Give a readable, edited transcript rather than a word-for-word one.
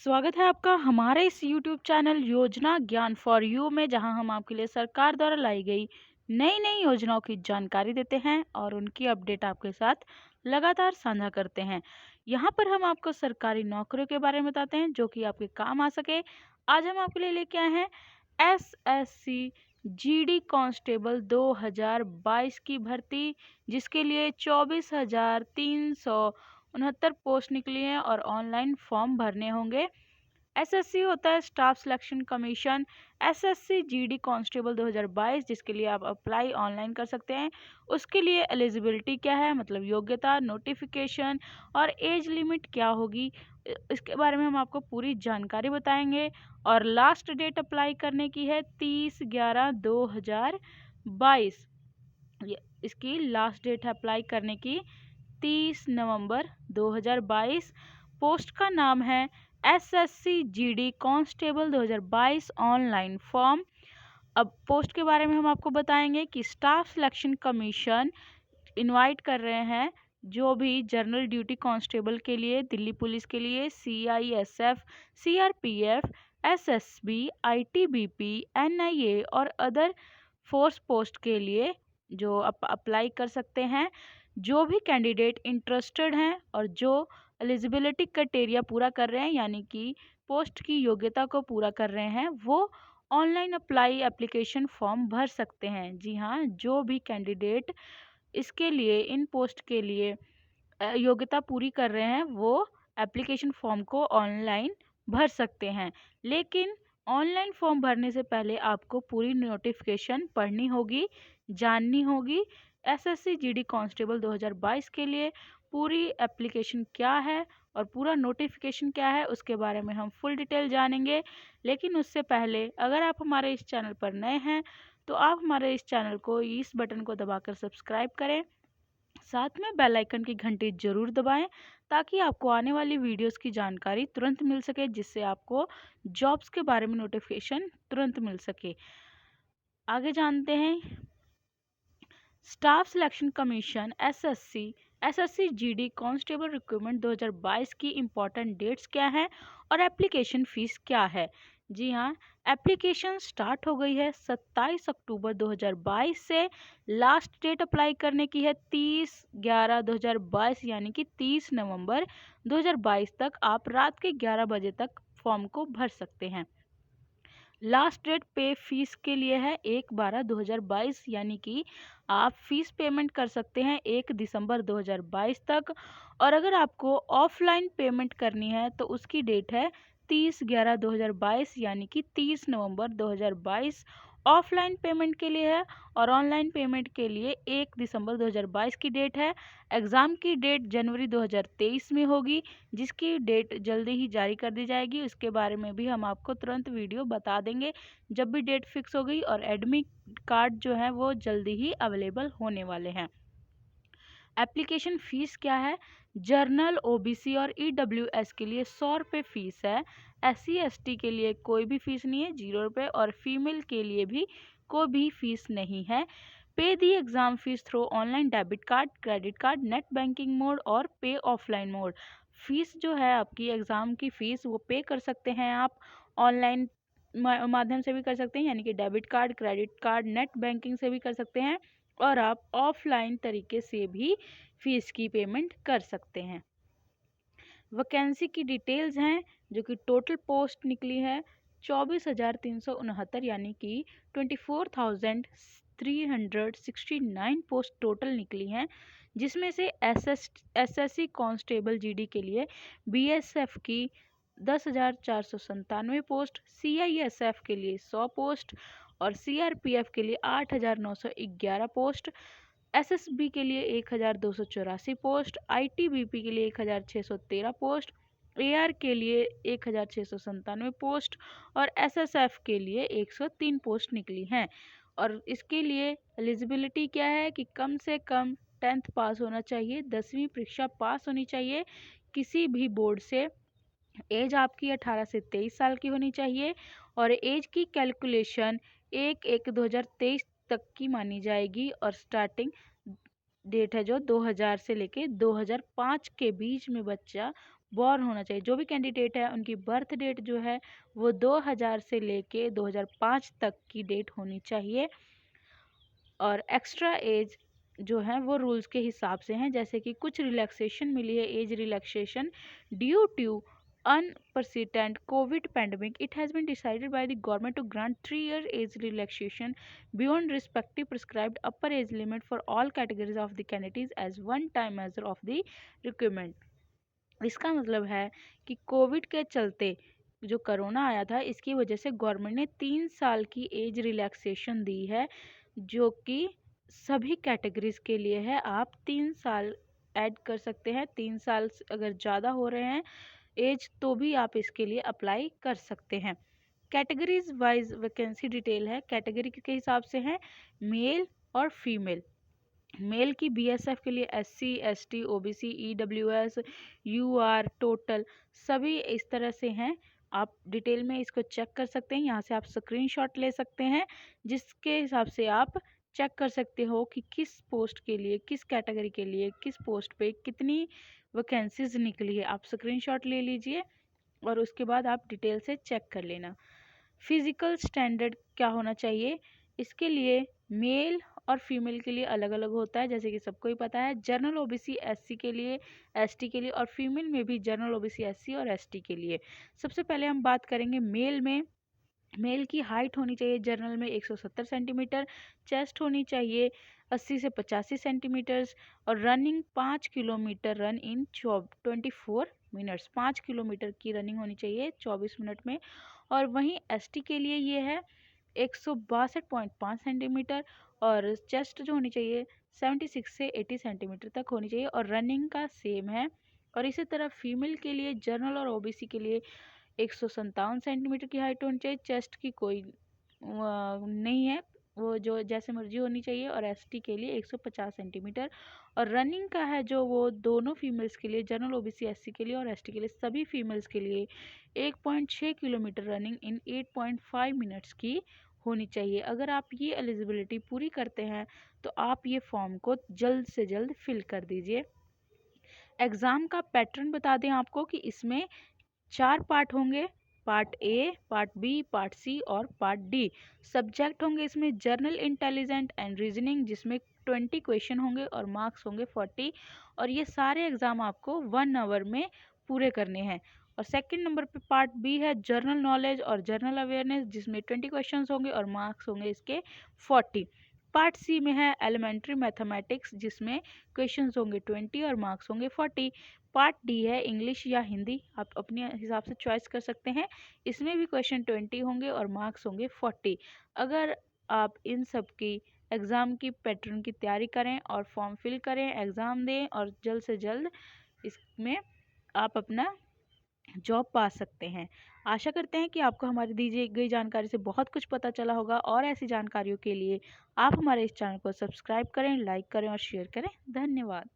स्वागत है आपका हमारे इस YouTube चैनल योजना ज्ञान फॉर यू में, जहां हम आपके लिए सरकार द्वारा लाई गई नई नई योजनाओं की जानकारी देते हैं और उनकी अपडेट आपके साथ लगातार साझा करते हैं। यहां पर हम आपको सरकारी नौकरियों के बारे में बताते हैं जो कि आपके काम आ सके। आज हम आपके लिए लेके आए हैं SSC GD कांस्टेबल 2022 की भर्ती, जिसके लिए 24,369 पोस्ट निकली हैं और ऑनलाइन फॉर्म भरने होंगे। एसएससी होता है staff selection commission. SSC GD constable 2022, जिसके लिए आप अप्लाई ऑनलाइन कर सकते हैं। उसके लिए एलिजिबिलिटी क्या है, मतलब योग्यता, नोटिफिकेशन और एज लिमिट क्या होगी, इसके बारे में हम आपको पूरी जानकारी बताएंगे। और लास्ट डेट अप्लाई करने की है 30/11/2022। इसकी लास्ट डेट है अप्लाई करने की 30 नवंबर 2022। पोस्ट का नाम है SSC GD constable 2022 online form. अब पोस्ट के बारे में हम आपको बताएंगे कि स्टाफ सिलेक्शन कमीशन इनवाइट कर रहे हैं जो भी जनरल ड्यूटी कांस्टेबल के लिए, दिल्ली पुलिस के लिए, CISF, CRPF, SSB, ITBP, NIA और अदर फोर्स पोस्ट के लिए जो अप्लाई कर सकते हैं। जो भी कैंडिडेट इंटरेस्टेड हैं और जो एलिजिबिलिटी क्राइटेरिया पूरा कर रहे हैं, यानी कि पोस्ट की योग्यता को पूरा कर रहे हैं, वो ऑनलाइन अप्लाई एप्लीकेशन फॉर्म भर सकते हैं। जी हाँ, जो भी कैंडिडेट इसके लिए, इन पोस्ट के लिए योग्यता पूरी कर रहे हैं, वो एप्लीकेशन फॉर्म को ऑनलाइन भर सकते हैं। लेकिन ऑनलाइन फॉर्म भरने से पहले आपको पूरी नोटिफिकेशन पढ़नी होगी, जाननी होगी। एसएससी जीडी कांस्टेबल 2022 के लिए पूरी एप्लीकेशन क्या है और पूरा नोटिफिकेशन क्या है, उसके बारे में हम फुल डिटेल जानेंगे। लेकिन उससे पहले अगर आप हमारे इस चैनल पर नए हैं तो आप हमारे इस चैनल को इस बटन को दबाकर सब्सक्राइब करें, साथ में बेल आइकन की घंटी जरूर दबाएं ताकि आपको आने वाली वीडियोस की जानकारी तुरंत मिल सके, जिससे आपको जॉब्स के बारे में नोटिफिकेशन तुरंत मिल सके। आगे जानते हैं staff selection commission SSC GD constable recruitment 2022 की इम्पोर्टेंट डेट्स क्या हैं और एप्लीकेशन फ़ीस क्या है। जी हाँ, एप्लीकेशन स्टार्ट हो गई है 27 अक्टूबर 2022 से। लास्ट डेट अप्लाई करने की है 30/11/2022, यानी कि 30 नवंबर 2022 तक आप रात के 11 बजे तक फॉर्म को भर सकते हैं। लास्ट डेट पे फीस के लिए है 1/12/2022, यानी कि आप फीस पेमेंट कर सकते हैं 1 दिसंबर 2022 तक। और अगर आपको ऑफलाइन पेमेंट करनी है तो उसकी डेट है 30/11/2022, यानी कि 30 नवंबर 2022 ऑफलाइन पेमेंट के लिए है। और ऑनलाइन पेमेंट के लिए 1 दिसंबर 2022 की डेट है। एग्ज़ाम की डेट जनवरी 2023 में होगी, जिसकी डेट जल्दी ही जारी कर दी जाएगी। उसके बारे में भी हम आपको तुरंत वीडियो बता देंगे जब भी डेट फिक्स हो गई। और एडमिट कार्ड जो है वो जल्दी ही अवेलेबल होने वाले हैं। एप्लीकेशन फ़ीस क्या है? जर्नल, ओबीसी और ईडब्ल्यूएस के लिए 100 रुपये फ़ीस है। एससी एसटी के लिए कोई भी फ़ीस नहीं है, 0 रुपये। और फीमेल के लिए भी कोई भी फ़ीस नहीं है। पे the exam fees through online debit card, credit card, net banking mode और पे ऑफलाइन मोड। फ़ीस जो है आपकी एग्ज़ाम की फ़ीस वो पे कर सकते हैं आप ऑनलाइन माध्यम से भी कर सकते हैं, यानी कि debit card, credit card, net banking से भी कर सकते हैं। और आप ऑफलाइन तरीके से भी फीस की पेमेंट कर सकते हैं। वैकेंसी की डिटेल्स हैं, जो कि टोटल पोस्ट निकली है 24,369, यानी कि 24,369 पोस्ट टोटल निकली हैं। जिसमें से एसएससी कांस्टेबल जीडी के लिए बीएसएफ की 10,497 पोस्ट, सीआईएसएफ के लिए 100 पोस्ट और सीआरपीएफ के लिए 8,911 पोस्ट, एसएसबी के लिए 1,284 पोस्ट, आईटीबीपी के लिए 1,613 पोस्ट, एआर के लिए 1,697 पोस्ट और एसएसएफ के लिए 103 पोस्ट निकली हैं। और इसके लिए एलिजिबिलिटी क्या है कि कम से कम 10th पास होना चाहिए, 10वीं परीक्षा पास होनी चाहिए किसी भी बोर्ड से। एज आपकी 18 से 23 साल की होनी चाहिए और एज की कैलकुलेशन 1/1/2023 तक की मानी जाएगी। और स्टार्टिंग डेट है जो 2000 से लेके 2005 के बीच में बच्चा बॉर्न होना चाहिए। जो भी कैंडिडेट है उनकी बर्थ डेट जो है वो 2000 से लेके 2005 तक की डेट होनी चाहिए। और एक्स्ट्रा एज जो है वो रूल्स के हिसाब से हैं, जैसे कि कुछ रिलैक्सेशन मिली है, age relaxation due to unprecedented COVID pandemic. It has been decided by the government to grant 3-year age relaxation beyond respective prescribed upper age limit for all categories of the candidates as one time measure of the requirement. इसका मतलब है कि Covid के चलते जो corona आया था इसकी वजह से गवर्नमेंट ने 3 साल की एज रिलैक्सेशन दी है, जो कि सभी कैटेगरीज के लिए है। आप 3 साल ऐड कर सकते हैं, 3 साल अगर ज़्यादा हो रहे हैं एज तो भी आप इसके लिए अप्लाई कर सकते हैं। कैटेगरीज वाइज वैकेंसी डिटेल है, कैटेगरी के हिसाब से है मेल और फीमेल। मेल की बीएसएफ के लिए SC, ST, OBC, EWS, UR, total सभी इस तरह से हैं। आप डिटेल में इसको चेक कर सकते हैं, यहाँ से आप स्क्रीनशॉट ले सकते हैं जिसके हिसाब से आप चेक कर सकते हो कि किस पोस्ट के लिए, किस कैटेगरी के लिए, किस पोस्ट पे कितनी वैकेंसीज निकली है। आप स्क्रीनशॉट ले लीजिए और उसके बाद आप डिटेल से चेक कर लेना। फिजिकल स्टैंडर्ड क्या होना चाहिए, इसके लिए मेल और फीमेल के लिए अलग अलग होता है, जैसे कि सबको ही पता है। जनरल ओबीसी एससी के लिए, एसटी के लिए, और फीमेल में भी जनरल ओबीसी एससी और एसटी के लिए। सबसे पहले हम बात करेंगे मेल में। मेल की हाइट होनी चाहिए जनरल में 170 सेंटीमीटर, चेस्ट होनी चाहिए 80 से 85 सेंटीमीटर्स, और running 5 kilometre run in 24 minutes, 5 kilometre की रनिंग होनी चाहिए 24 मिनट में। और वहीं एसटी के लिए ये है 162.5 सेंटीमीटर, और चेस्ट जो होनी चाहिए 76 से 80 सेंटीमीटर तक होनी चाहिए, और रनिंग का सेम है। और इसी तरह फीमेल के लिए जनरल और ओबीसी के लिए 157 सेंटीमीटर की हाइट होनी चाहिए, चेस्ट की कोई नहीं है, वो जो जैसे मर्जी होनी चाहिए। और एसटी के लिए 150 सेंटीमीटर, और रनिंग का है जो वो दोनों फीमेल्स के लिए, जनरल ओबीसी एससी के लिए और एसटी के लिए सभी फीमेल्स के लिए 1.6 किलोमीटर रनिंग इन 8.5 मिनट्स की होनी चाहिए। अगर आप ये एलिजिबिलिटी पूरी करते हैं तो आप ये फॉर्म को जल्द से जल्द फिल कर दीजिए। एग्ज़ाम का पैटर्न बता दें आपको कि इसमें 4 पार्ट होंगे, part A, part B, part C और पार्ट डी। सब्जेक्ट होंगे इसमें जनरल इंटेलिजेंट एंड रीजनिंग, जिसमें 20 क्वेश्चन होंगे और मार्क्स होंगे 40, और ये सारे एग्ज़ाम आपको 1 आवर में पूरे करने हैं। और सेकंड नंबर पे पार्ट बी है जनरल नॉलेज और जनरल अवेयरनेस, जिसमें 20 क्वेश्चंस होंगे और मार्क्स होंगे इसके 40। पार्ट सी में है एलिमेंट्री मैथमेटिक्स, जिसमें क्वेश्चंस होंगे 20 और मार्क्स होंगे 40। पार्ट डी है इंग्लिश या हिंदी, आप अपने हिसाब से चॉइस कर सकते हैं, इसमें भी क्वेश्चन 20 होंगे और मार्क्स होंगे 40। अगर आप इन सब की एग्ज़ाम की पैटर्न की तैयारी करें और फॉर्म फिल करें, एग्ज़ाम दें और जल्द से जल्द इसमें आप अपना जॉब पा सकते हैं। आशा करते हैं कि आपको हमारी दी गई जानकारी से बहुत कुछ पता चला होगा, और ऐसी जानकारियों के लिए आप हमारे इस चैनल को सब्सक्राइब करें, लाइक करें और शेयर करें। धन्यवाद।